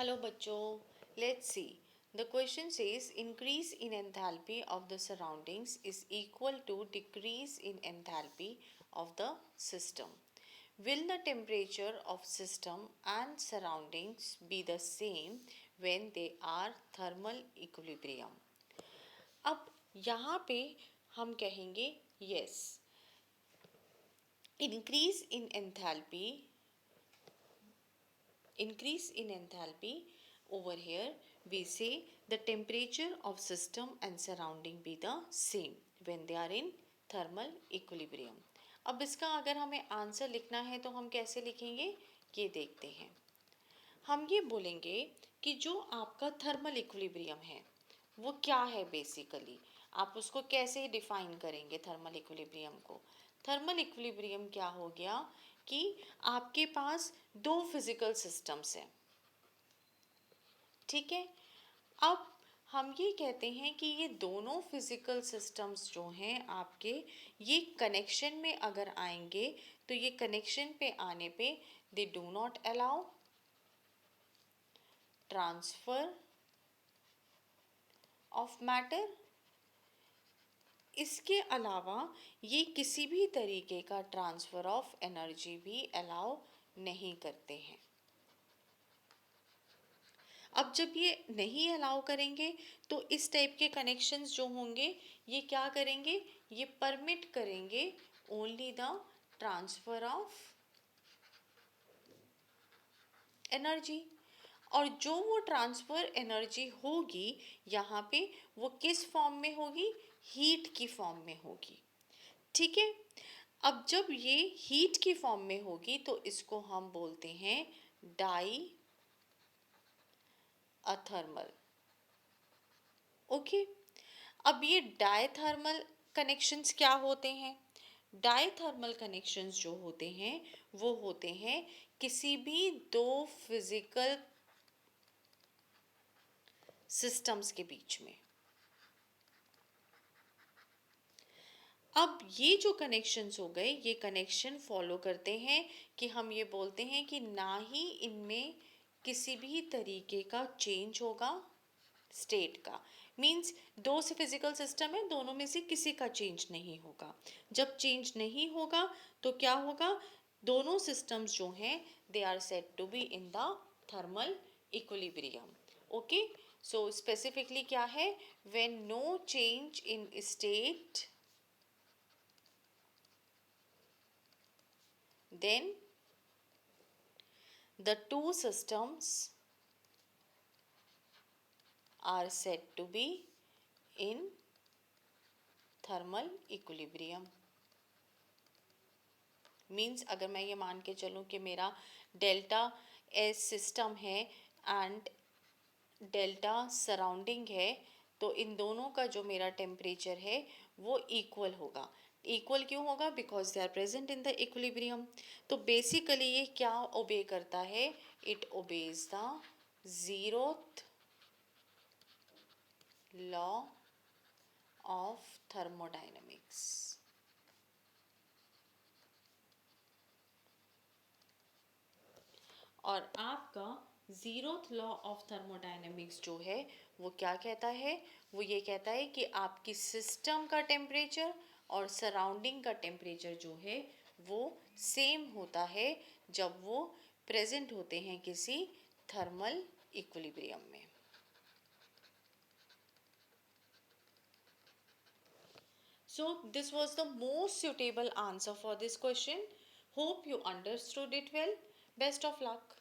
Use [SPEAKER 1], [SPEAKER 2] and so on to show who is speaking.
[SPEAKER 1] Hello bachcho, let's see. The question says increase in enthalpy of the surroundings is equal to decrease in enthalpy of the system. Will the temperature of system and surroundings be the same when they are thermal equilibrium? अब यहाँ पे हम कहेंगे yes. Increase in enthalpy over here we say the temperature of system and surrounding be the same when they are in thermal equilibrium. अब इसका अगर हमें answer लिखना है तो हम कैसे लिखेंगे ये देखते हैं. हम ये बोलेंगे कि जो आपका थर्मल इक्विलिब्रियम है वो क्या है बेसिकली. आप उसको कैसे डिफाइन करेंगे थर्मल इक्विलिब्रियम को. थर्मल इक्विलिब्रियम क्या हो गया कि आपके पास दो फिजिकल सिस्टम्स हैं. ठीक है. अब हम ये कहते हैं कि ये दोनों फिजिकल सिस्टम्स जो हैं आपके ये कनेक्शन में अगर आएंगे तो ये कनेक्शन पे आने पे they do not allow transfer of matter. इसके अलावा ये किसी भी तरीके का ट्रांसफ़र ऑफ एनर्जी भी अलाउ नहीं करते हैं. अब जब ये नहीं अलाउ करेंगे तो इस टाइप के कनेक्शंस जो होंगे ये क्या करेंगे, ये परमिट करेंगे only the transfer of energy. और जो वो ट्रांसफ़र एनर्जी होगी यहाँ पे वो किस फॉर्म में होगी, हीट की फॉर्म में होगी. ठीक है. अब जब ये हीट की फॉर्म में होगी तो इसको हम बोलते हैं डाई अथर्मल. ओके. अब ये डायथर्मल कनेक्शंस क्या होते हैं. डायथर्मल कनेक्शंस जो होते हैं वो होते हैं किसी भी दो फिजिकल सिस्टम्स के बीच में. अब ये जो कनेक्शंस हो गए ये कनेक्शन फॉलो करते हैं कि हम ये बोलते हैं कि ना ही इनमें किसी भी तरीके का चेंज होगा स्टेट का. मींस दो से फिजिकल सिस्टम है, दोनों में से किसी का चेंज नहीं होगा. जब चेंज नहीं होगा तो क्या होगा, दोनों सिस्टम्स जो हैं they are said to be in the thermal equilibrium. Okay. So specifically क्या है, when no change in state then the two systems are said to be in thermal equilibrium. Means अगर मैं ये मान के चलूँ कि मेरा डेल्टा एस सिस्टम है एंड डेल्टा सराउंडिंग है तो इन दोनों का जो मेरा टेम्परेचर है वो इक्वल होगा. इक्वल क्यों होगा, because they are present in the equilibrium. तो बेसिकली ये क्या ओबे करता है, it obeys the zeroth law of thermodynamics. और आपका जीरोथ लॉ ऑफ थर्मोडायनेमिक्स जो है वो क्या कहता है, वो ये कहता है कि आपकी सिस्टम का टेम्परेचर और सराउंडिंग का टेम्परेचर जो है वो सेम होता है जब वो प्रेजेंट होते हैं किसी थर्मल इक्विलिब्रियम में. So this was the most suitable answer for this question. Hope you understood it well. Best of luck.